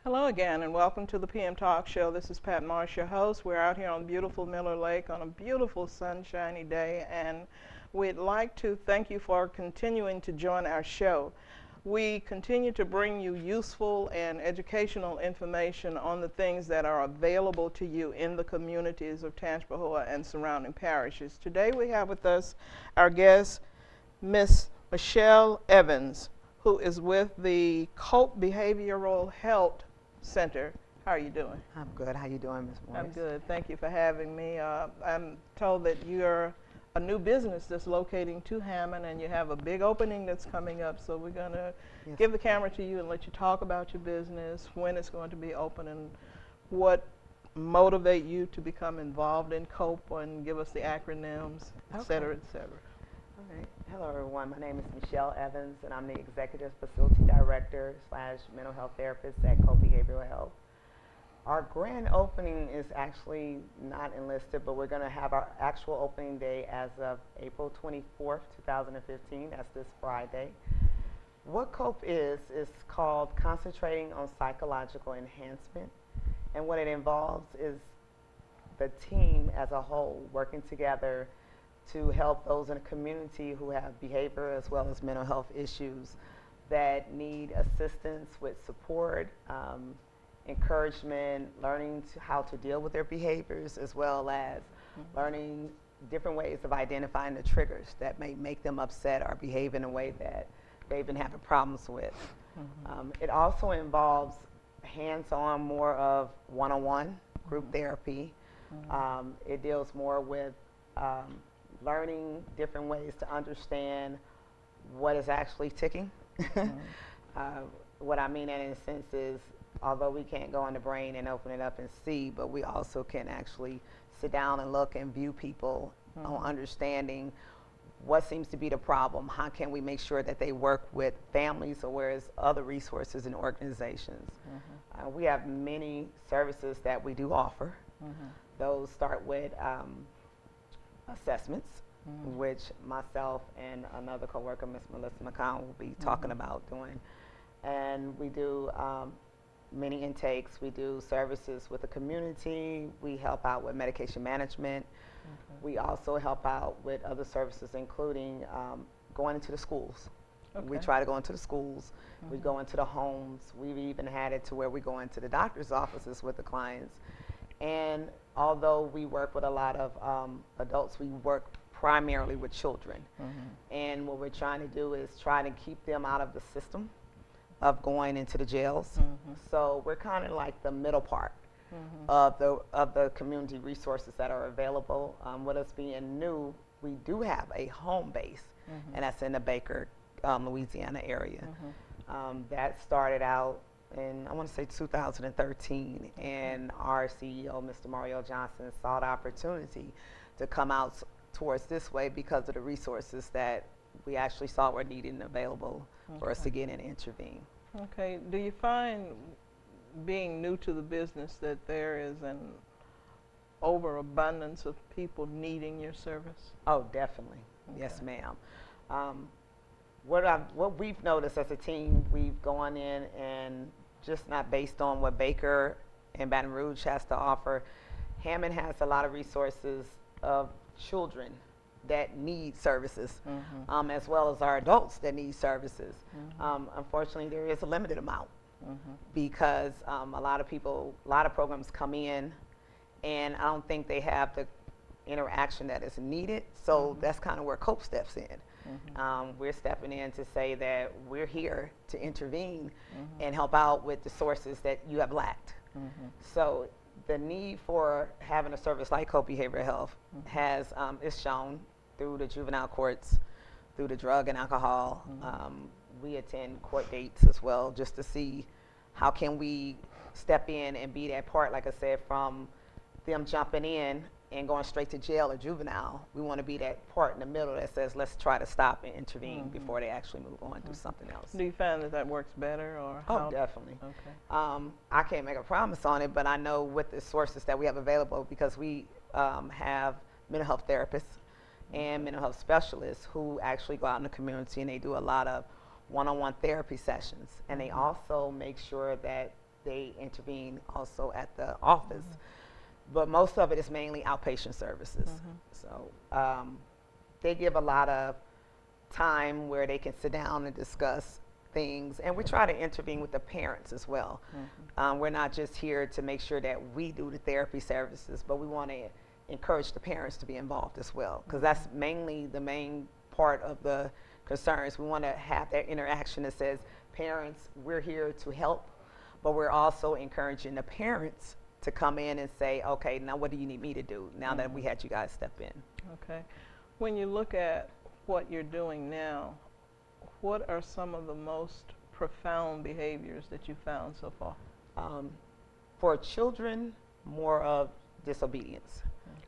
Hello again, and welcome to the PM Talk Show. This is Pat Marsh, your host. We're out here on beautiful Miller Lake on a beautiful sunshiny day, and we'd like to thank you for continuing to join our show. We continue to bring you useful and educational information on the things that are available to you in the communities of Tangipahoa and surrounding parishes. Today we have with us our guest, Miss Michelle Evans, who is with the Cope Behavioral Health Center. How are you doing? I'm good. How you doing, Ms. Morris? I'm good. Thank you for having me. I'm told that you're a new business that's locating to Hammond, and you have a big opening that's coming up. So we're going to give the camera to you and let you talk about your business, when it's going to be open, and what motivate you to become involved in COPE, and give us the acronyms, et cetera, et cetera. All right. Hello, everyone. My name is Michelle Evans, and I'm the Executive Facility Director / Mental Health Therapist at COPE Behavioral Health. Our grand opening is actually not enlisted, but we're going to have our actual opening day as of April 24th, 2015. That's this Friday. What COPE is called Concentrating on Psychological Enhancement. And what it involves is the team as a whole working together to help those in the community who have behavior as well as mental health issues that need assistance with support, encouragement, learning how to deal with their behaviors, as well as learning different ways of identifying the triggers that may make them upset or behave in a way that they've been having problems with. It also involves hands-on, more of one-on-one group therapy. It deals more with learning different ways to understand what is actually ticking. What I mean that in a sense is, although we can't go in the brain and open it up and see, but we also can actually sit down and look and view people on understanding what seems to be the problem. How can we make sure that they work with families or whereas other resources and organizations? We have many services that we do offer. Those start with assessments, which myself and another coworker, Ms. Melissa McCown, will be talking about doing. And we do many intakes. We do services with the community. We help out with medication management. We also help out with other services, including going into the schools. We try to go into the schools. We go into the homes. We've even had it to where we go into the doctor's offices with the clients. And although we work with a lot of adults, we work primarily with children. And what we're trying to do is try to keep them out of the system of going into the jails. So we're kind of like the middle part of the community resources that are available. With us being new, we do have a home base, and that's in the Baker, Louisiana area. That started out in, I want to say, 2013, and our CEO, Mr. Mario Johnson, saw the opportunity to come out towards this way because of the resources that we actually saw were needed and available for us to get in and intervene. Okay. Do you find, being new to the business, that there is an overabundance of people needing your service? Oh, definitely. Yes, ma'am. What we've noticed as a team, we've gone in and just not based on what Baker and Baton Rouge has to offer. Hammond has a lot of resources of children that need services, as well as our adults that need services. Unfortunately, there is a limited amount because a lot of programs come in, and I don't think they have the interaction that is needed. So that's kind of where COPE steps in. We're stepping in to say that we're here to intervene and help out with the sources that you have lacked. So the need for having a service like COPE Behavioral Health is shown through the juvenile courts, through the drug and alcohol. We attend court dates as well, just to see how can we step in and be that part, like I said, from them jumping in and going straight to jail or juvenile. We want to be that part in the middle that says, let's try to stop and intervene before they actually move on and do something else. Do you find that that works better, or how? Oh, definitely. Okay. I can't make a promise on it, but I know with the sources that we have available, because we have mental health therapists and mental health specialists who actually go out in the community, and they do a lot of one-on-one therapy sessions. And they also make sure that they intervene also at the office. But most of it is mainly outpatient services. So they give a lot of time where they can sit down and discuss things, and we try to intervene with the parents as well. We're not just here to make sure that we do the therapy services, but we want to encourage the parents to be involved as well, because that's mainly the main part of the concerns. We want to have that interaction that says, parents, we're here to help, but we're also encouraging the parents to come in and say, okay, now what do you need me to do now that we had you guys step in? Okay. When you look at what you're doing now, what are some of the most profound behaviors that you found so far? For children, more of disobedience.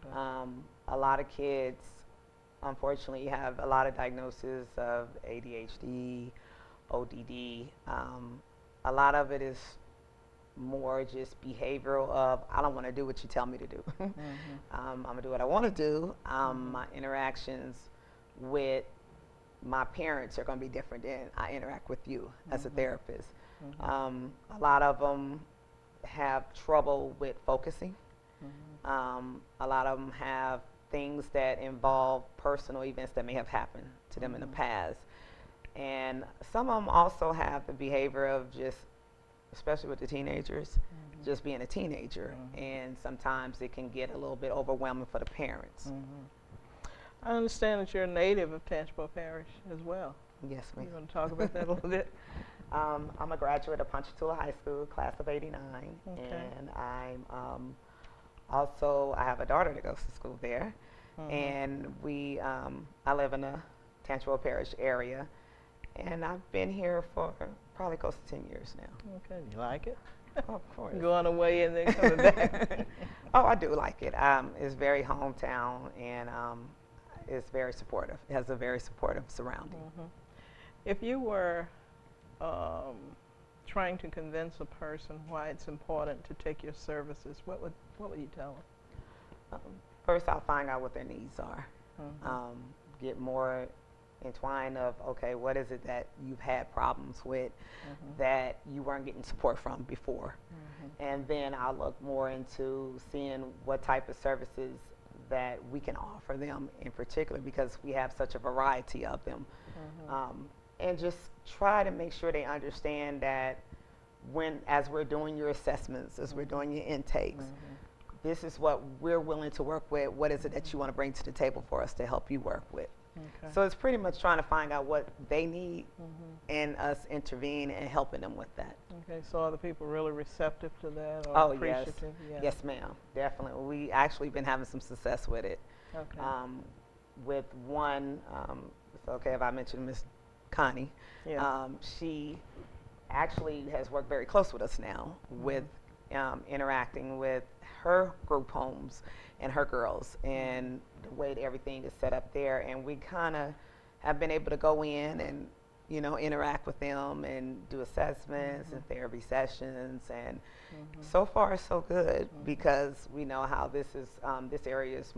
Okay. A lot of kids, unfortunately, have a lot of diagnoses of ADHD, ODD. A lot of it is more just behavioral of, I don't want to do what you tell me to do. I'm going to do what I want to do. My interactions with my parents are going to be different than I interact with you as a therapist. A lot of them have trouble with focusing. A lot of them have things that involve personal events that may have happened to them in the past. And some of them also have the behavior of just, especially with the teenagers, just being a teenager. And sometimes it can get a little bit overwhelming for the parents. I understand that you're a native of Tangipahoa Parish as well. Yes, ma'am. You want to talk about that a little bit? I'm a graduate of Ponchatoula High School, class of '89, and I'm also, I have a daughter that goes to school there, and I live in the Tangipahoa Parish area, and I've been here for probably close to 10 years now. Okay, you like it? Of course. Going away and then coming back. Oh, I do like it. It's very hometown, and it's very supportive. It has a very supportive surrounding. If you were trying to convince a person why it's important to take your services, what would you tell them? First, I'll find out what their needs are. Get more entwined of, okay, what is it that you've had problems with that you weren't getting support from before? And then I'll look more into seeing what type of services that we can offer them in particular, because we have such a variety of them. And just try to make sure they understand that as we're doing your assessments, as we're doing your intakes, this is what we're willing to work with. What is it that you want to bring to the table for us to help you work with? So it's pretty much trying to find out what they need and us intervene and helping them with that. Okay, so are the people really receptive to that or Oh, yes. appreciative? Yes, ma'am. Definitely. We actually been having some success with it. Okay. With one, it's okay if I mention Miss Connie. Yeah. She actually has worked very close with us now with interacting with her group homes and her girls and the way that everything is set up there. And we kind of have been able to go in and, interact with them and do assessments and therapy sessions. And so far, so good, because we know how this area is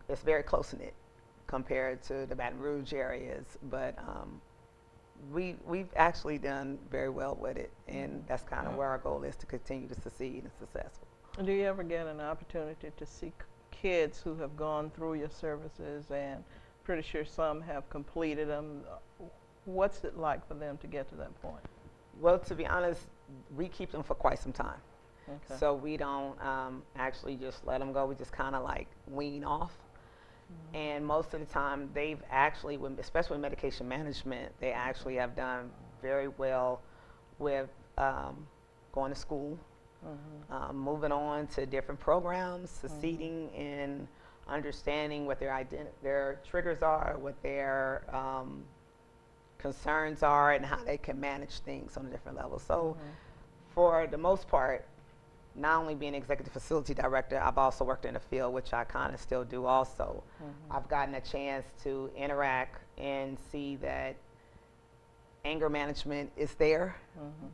it's very close-knit compared to the Baton Rouge areas. But we've actually done very well with it, and that's kind of where our goal is, to continue to succeed and successful. Do you ever get an opportunity to see kids who have gone through your services, and pretty sure some have completed them? What's it like for them to get to that point? Well, to be honest, we keep them for quite some time. Okay. So we don't actually just let them go. We just kind of like wean off. And most of the time, they've actually, especially with medication management, they actually have done very well with going to school, moving on to different programs, succeeding in understanding what their triggers are, what their concerns are, and how they can manage things on a different level. So for the most part, not only being executive facility director, I've also worked in the field, which I kind of still do also. I've gotten a chance to interact and see that anger management is there,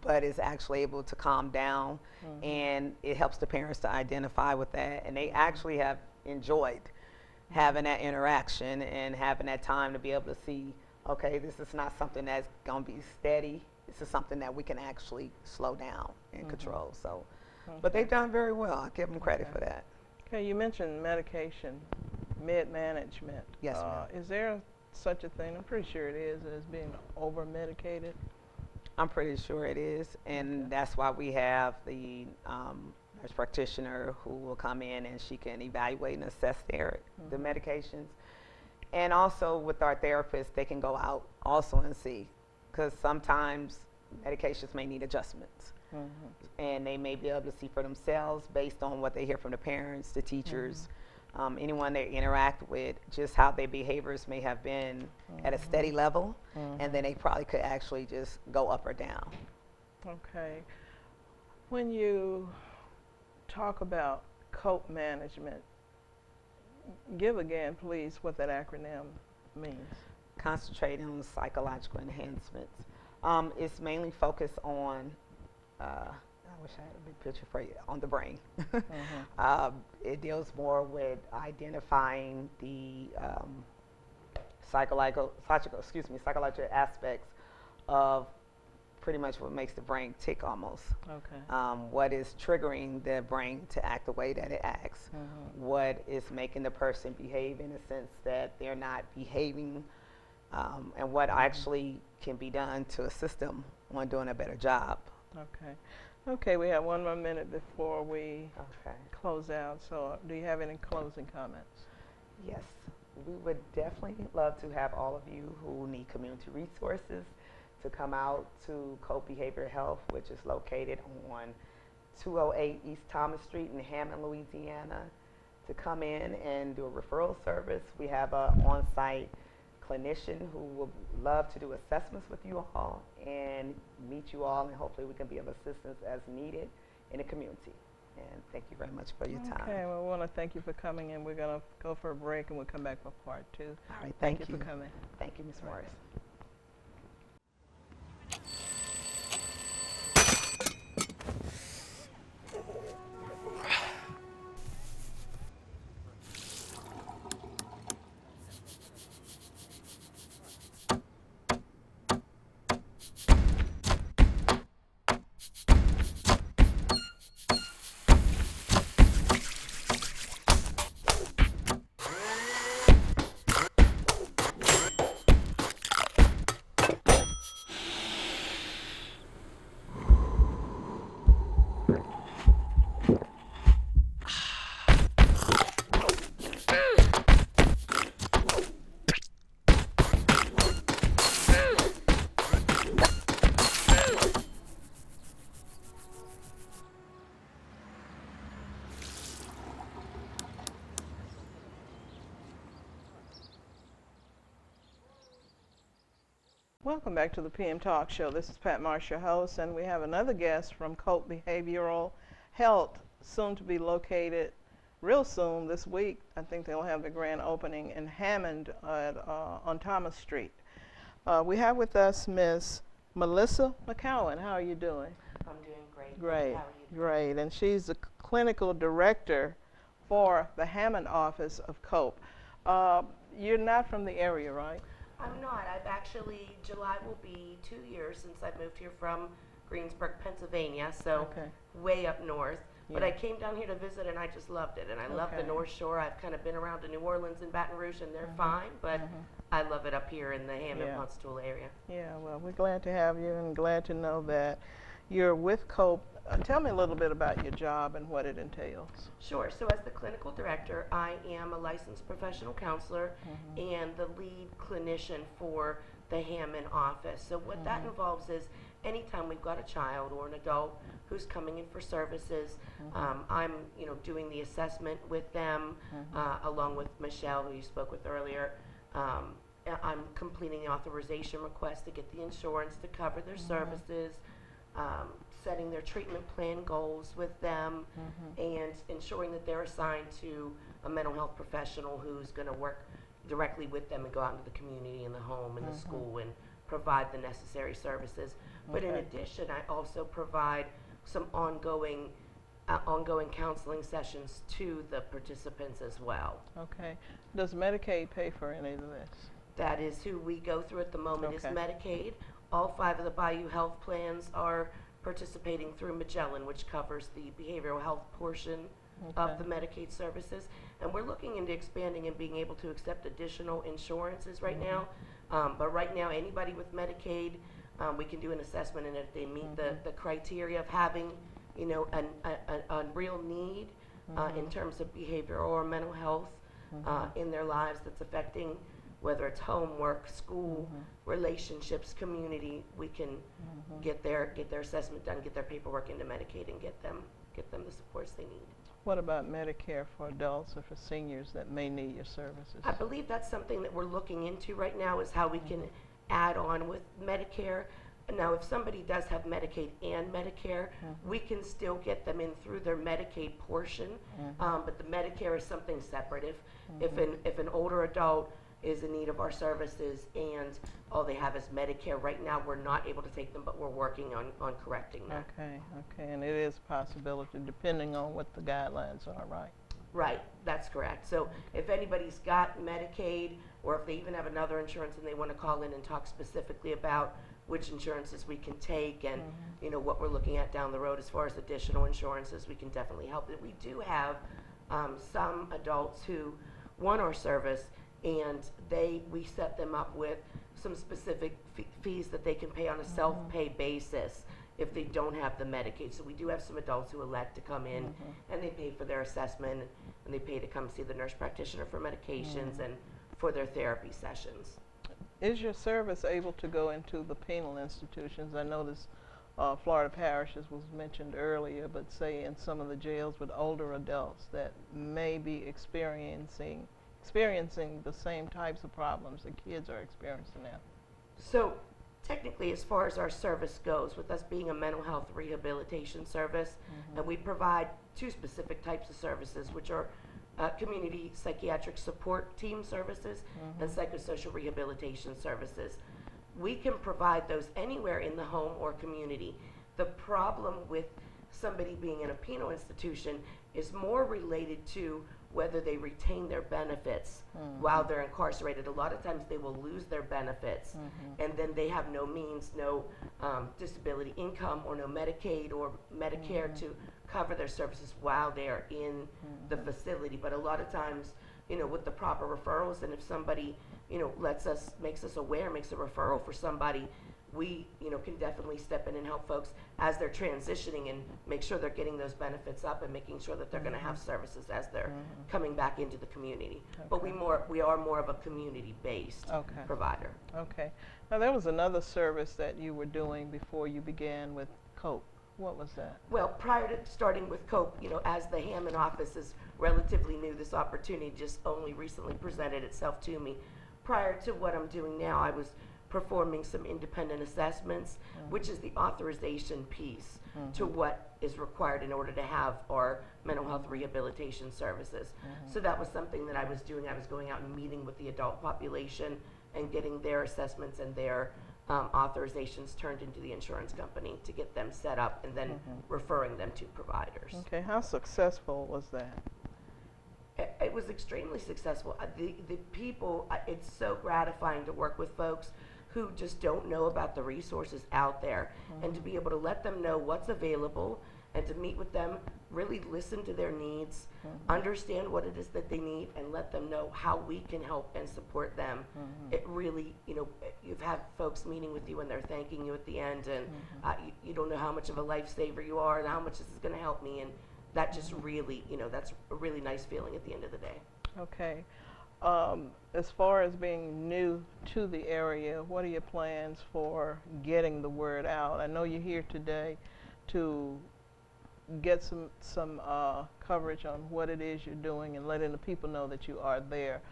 but is actually able to calm down, and it helps the parents to identify with that, and they actually have enjoyed having that interaction and having that time to be able to see, okay, this is not something that's going to be steady this is something that we can actually slow down and control. So, Okay. but they've done very well. I give them credit Okay. for that. Okay, you mentioned medication, med management. Yes, ma'am. Is there such a thing? I'm pretty sure it is, as being over medicated. I'm pretty sure it is, and Okay. that's why we have the nurse practitioner who will come in and she can evaluate and assess the medications. And also with our therapists, they can go out also and see, because sometimes medications may need adjustments. And they may be able to see for themselves based on what they hear from the parents, the teachers, anyone they interact with, just how their behaviors may have been at a steady level, and then they probably could actually just go up or down. Okay. When you talk about COPE management, give again, please, what that acronym means. Concentrating on psychological enhancements. It's mainly focused on, I wish I had a big picture for you, on the brain. It deals more with identifying the psychological aspects of pretty much what makes the brain tick almost. Okay. What is triggering the brain to act the way that it acts? What is making the person behave in a sense that they're not behaving, and what actually can be done to assist them on doing a better job. Okay. Okay, we have one more minute before we Okay. close out. So do you have any closing comments? Yes, we would definitely love to have all of you who need community resources to come out to COPE Behavioral Health, which is located on 208 East Thomas Street in Hammond, Louisiana, to come in and do a referral service. We have an on-site clinician who would love to do assessments with you all and meet you all, and hopefully we can be of assistance as needed in the community. And thank you very much for your time. Okay, well, we want to thank you for coming in. We're going to go for a break and we'll come back for part 2. All right, Thank thank you you. for coming. Thank you, Ms. Morris. Welcome back to the PM Talk Show. This is Pat Marsh, your host, and we have another guest from COPE Behavioral Health, soon to be located real soon this week. I think they'll have the grand opening in Hammond on Thomas Street. We have with us Ms. Melissa McCowan. How are you doing? I'm doing great. Great, How are you? great. And she's the clinical director for the Hammond office of COPE. You're not from the area, right? I'm not. July will be 2 years since I moved here from Greensburg, Pennsylvania, so Okay. way up north. But Yeah. I came down here to visit and I just loved it. And I love the Okay. North Shore. I've kind of been around to New Orleans and Baton Rouge and they're fine, but I love it up here in the Hammond, Yeah. Ponchatoula area. Yeah, well, we're glad to have you and glad to know that you're with COPE. Tell me a little bit about your job and what it entails. Sure. So as the clinical director, I am a licensed professional counselor and the lead clinician for the Hammond office. So what that involves is anytime we've got a child or an adult who's coming in for services, I'm doing the assessment with them along with Michelle, who you spoke with earlier. I'm completing the authorization request to get the insurance to cover their services. Setting their treatment plan goals with them, and ensuring that they're assigned to a mental health professional who's going to work directly with them and go out into the community and the home and the school and provide the necessary services. But in Okay. addition, I also provide some ongoing counseling sessions to the participants as well. Okay. Does Medicaid pay for any of this? That is who we go through at the moment is Okay. Medicaid. All 5 of the Bayou Health plans are participating through Magellan, which covers the behavioral health portion of the Medicaid services. And we're looking into expanding and being able to accept additional insurances right now. But right now, anybody with Medicaid, we can do an assessment, and if they meet the criteria of having, you know, a real need in terms of behavioral or mental health in their lives that's affecting whether it's homework, school, relationships, community, we can get their assessment done, get their paperwork into Medicaid, and get them the supports they need. What about Medicare for adults or for seniors that may need your services? I believe that's something that we're looking into right now, is how we can add on with Medicare. Now, if somebody does have Medicaid and Medicare, we can still get them in through their Medicaid portion, but the Medicare is something separate. If an older adult is in need of our services and all they have is Medicare, right now we're not able to take them, but we're working on correcting that. Okay, and it is a possibility depending on what the guidelines are, right? Right, that's correct. So if anybody's got Medicaid, or if they even have another insurance and they want to call in and talk specifically about which insurances we can take and you know what we're looking at down the road as far as additional insurances, we can definitely help. And we do have some adults who want our service, and we set them up with some specific fees that they can pay on a self-pay basis if they don't have the Medicaid. So we do have some adults who elect to come in and they pay for their assessment, and they pay to come see the nurse practitioner for medications and for their therapy sessions. Is your service able to go into the penal institutions? I noticed Florida parishes was mentioned earlier, but say in some of the jails with older adults that may be experiencing the same types of problems that kids are experiencing now. So technically, as far as our service goes, with us being a mental health rehabilitation service, and we provide 2 specific types of services, which are community psychiatric support team services and psychosocial rehabilitation services. We can provide those anywhere in the home or community. The problem with somebody being in a penal institution is more related to whether they retain their benefits while they're incarcerated. A lot of times they will lose their benefits, and then they have no means, no disability income or no Medicaid or Medicare to cover their services while they're in the facility. But a lot of times, you know, with the proper referrals, and if somebody, you know, makes us aware, makes a referral for somebody, we, you know, can definitely step in and help folks as they're transitioning and make sure they're getting those benefits up and making sure that they're going to have services as they're coming back into the community. But we are more of a community-based provider. Okay. Now there was another service that you were doing before you began with COPE. What was that? Well, prior to starting with COPE, you know, as the Hammond office is relatively new, this opportunity just only recently presented itself to me. Prior to what I'm doing now, I was performing some independent assessments, which is the authorization piece to what is required in order to have our mental health rehabilitation services. So that was something that I was doing. I was going out and meeting with the adult population and getting their assessments and their authorizations turned into the insurance company to get them set up, and then referring them to providers. Okay, how successful was that? It was extremely successful. The people, it's so gratifying to work with folks who just don't know about the resources out there, and to be able to let them know what's available, and to meet with them, really listen to their needs, understand what it is that they need, and let them know how we can help and support them. It really, you know, you've had folks meeting with you and they're thanking you at the end, and you don't know how much of a lifesaver you are and how much this is going to help me, and that just really, you know, that's a really nice feeling at the end of the day. Okay. As far as being new to the area, what are your plans for getting the word out? I know you're here today to get some coverage on what it is you're doing and letting the people know that you are there.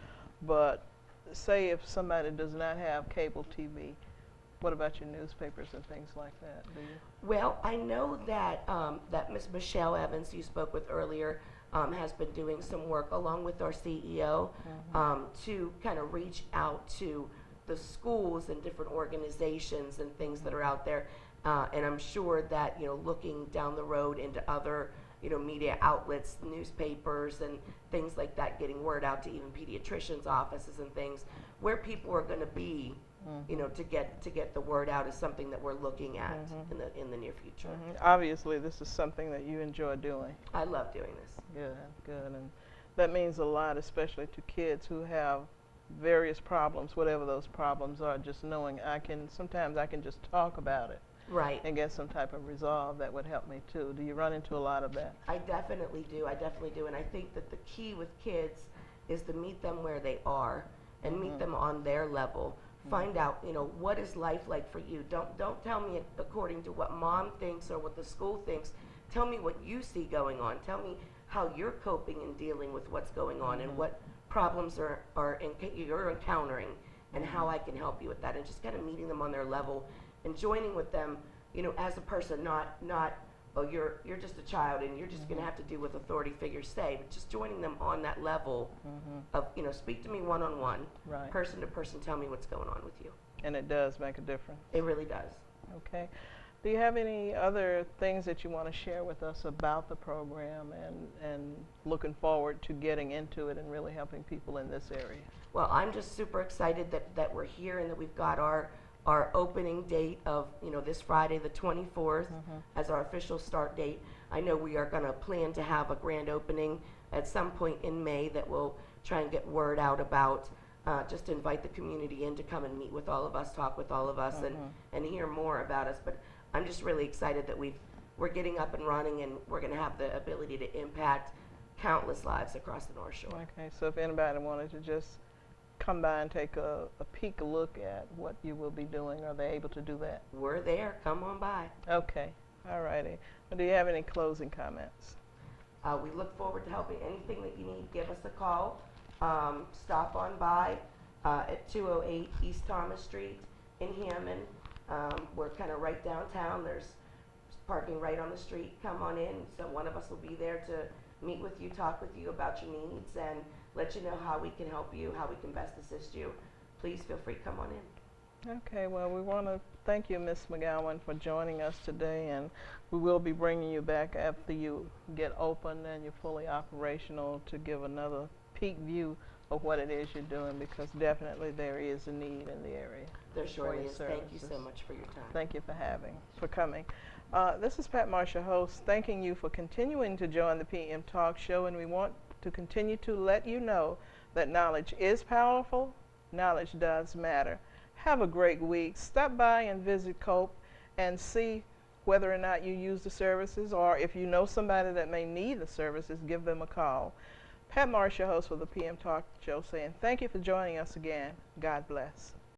But say if somebody does not have cable TV, what about your newspapers and things like that? Do you? Well, I know that that Ms. Michelle Evans, you spoke with earlier, has been doing some work along with our CEO to kind of reach out to the schools and different organizations and things that are out there. And I'm sure that, you know, looking down the road into other, you know, media outlets, newspapers and things like that, getting word out to even pediatricians' offices and things, where people are going to be you know, to get the word out is something that we're looking at in the near future. Obviously, this is something that you enjoy doing. I love doing this. Good, good. And that means a lot, especially to kids who have various problems, whatever those problems are. Just knowing sometimes I can just talk about it Right. and get some type of resolve that would help me too. Do you run into a lot of that? I definitely do. I definitely do. And I think that the key with kids is to meet them where they are and meet them on their level. Find out, you know, what is life like for you. Don't tell me according to what mom thinks or what the school thinks. Tell me what you see going on. Tell me how you're coping and dealing with what's going on and what problems you're encountering and how I can help you with that. And just kind of meeting them on their level and joining with them, you know, as a person, not oh, you're just a child and you're just going to have to do what authority figures say, but just joining them on that level of, you know, speak to me one-on-one, Right. person to person, tell me what's going on with you. And it does make a difference. It really does. Okay. Do you have any other things that you want to share with us about the program and looking forward to getting into it and really helping people in this area? Well, I'm just super excited that we're here and that we've got our opening date of, you know, this Friday the 24th as our official start date. I know we are going to plan to have a grand opening at some point in May that we'll try and get word out about, just to invite the community in to come and meet with all of us, talk with all of us, and hear more about us. But I'm just really excited that we're getting up and running, and we're going to have the ability to impact countless lives across the North Shore. Okay, so if anybody wanted to just come by and take a peek, a look at what you will be doing, are they able to do that? We're there. Come on by. Okay, all righty. Well, do you have any closing comments? We look forward to helping. Anything that you need, give us a call. Stop on by at 208 East Thomas Street in Hammond. We're kind of right downtown. There's parking right on the street. Come on in. So one of us will be there to meet with you, talk with you about your needs, and let you know how we can help you, how we can best assist you. Please feel free to come on in. Okay, well, we want to thank you, Ms. McGowan, for joining us today, and we will be bringing you back after you get open and you're fully operational to give another peek view of what it is you're doing, because definitely there is a need in the area. There surely your is. Thank you so services. much for your time. Thank you for coming. This is Pat Marcia, host, thanking you for continuing to join the PM Talk Show, and we want to continue to let you know that knowledge is powerful, knowledge does matter. Have a great week. Stop by and visit COPE and see whether or not you use the services, or if you know somebody that may need the services, give them a call. Pat Marcia, host for the PM Talk Show, saying thank you for joining us again. God bless.